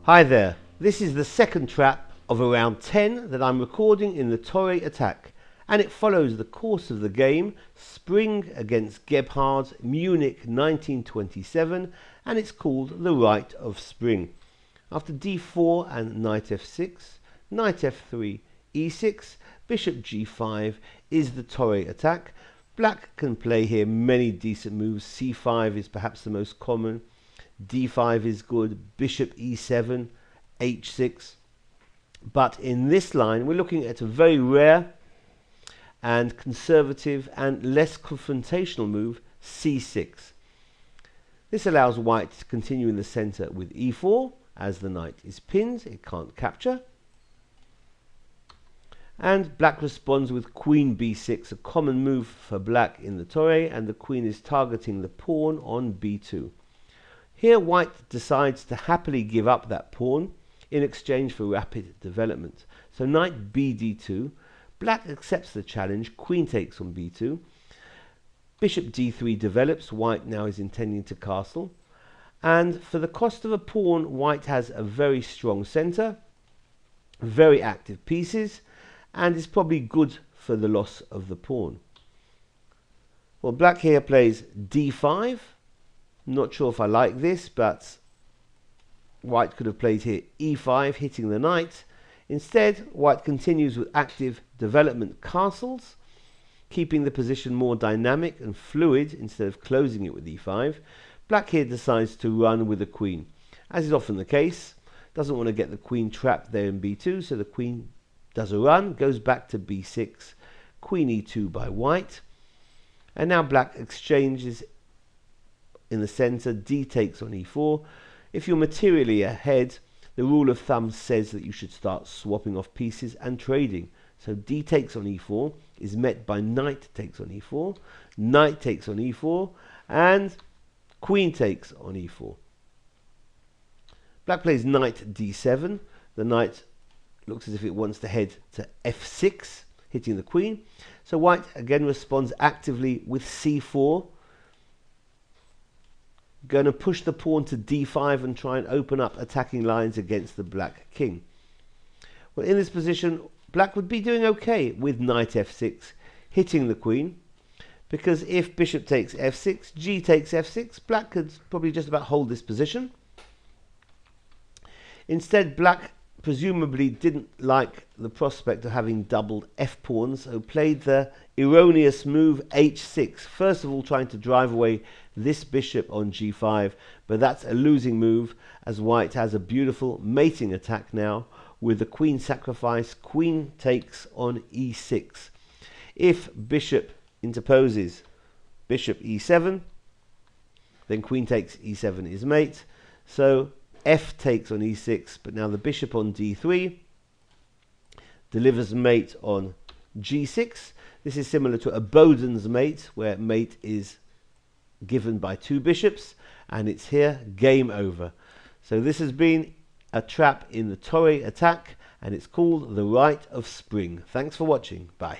Hi there, this is the second trap of around 10 that I'm recording in the Torre attack, and it follows the course of the game Spring against Gebhard, Munich 1927, and it's called the Rite of Spring. After d4 and knight f6, knight f3, e6, bishop g5 is the Torre attack. Black can play here many decent moves. c5 is perhaps the most common. d5 is good, bishop e7, h6, but in this line we're looking at a very rare and conservative and less confrontational move, c6. This allows white to continue in the center with e4, as the knight is pinned, it can't capture, and black responds with queen b6, a common move for black in the Torre, and the queen is targeting the pawn on b2. Here white decides to happily give up that pawn in exchange for rapid development. So knight bd2, black accepts the challenge, queen takes on b2, bishop d3 develops, white now is intending to castle, and for the cost of a pawn, white has a very strong center, very active pieces, and is probably good for the loss of the pawn. Well, black here plays d5. Not sure if I like this, but white could have played here e5, hitting the knight. Instead, white continues with active development castles, keeping the position more dynamic and fluid instead of closing it with e5. Black here decides to run with the queen. As is often the case, doesn't want to get the queen trapped there in b2, so the queen does a run, goes back to b6, queen e2 by white, and now black exchanges in the center, d takes on e4. If you're materially ahead, the rule of thumb says that you should start swapping off pieces and trading. So d takes on e4 is met by knight takes on e4, knight takes on e4, and queen takes on e4. Black plays knight d7. The knight looks as if it wants to head to f6, hitting the queen. So white again responds actively with c4, going to push the pawn to d5 and try and open up attacking lines against the black king. Well, in this position, black would be doing okay with knight f6, hitting the queen, because if bishop takes f6, g takes f6, black could probably just about hold this position. Instead, black presumably didn't like the prospect of having doubled f-pawns, so played the erroneous move h6, first of all trying to drive away this bishop on g5, but that's a losing move as white has a beautiful mating attack now with the queen sacrifice, queen takes on e6. If bishop interposes bishop e7, then queen takes e7 is mate, so f takes on e6, but now the bishop on d3 delivers mate on g6. This is similar to a Boden's mate, where mate is given by two bishops, and it's here game over. So this has been a trap in the Torre attack, and it's called the Rite of Spring. Thanks for watching. Bye.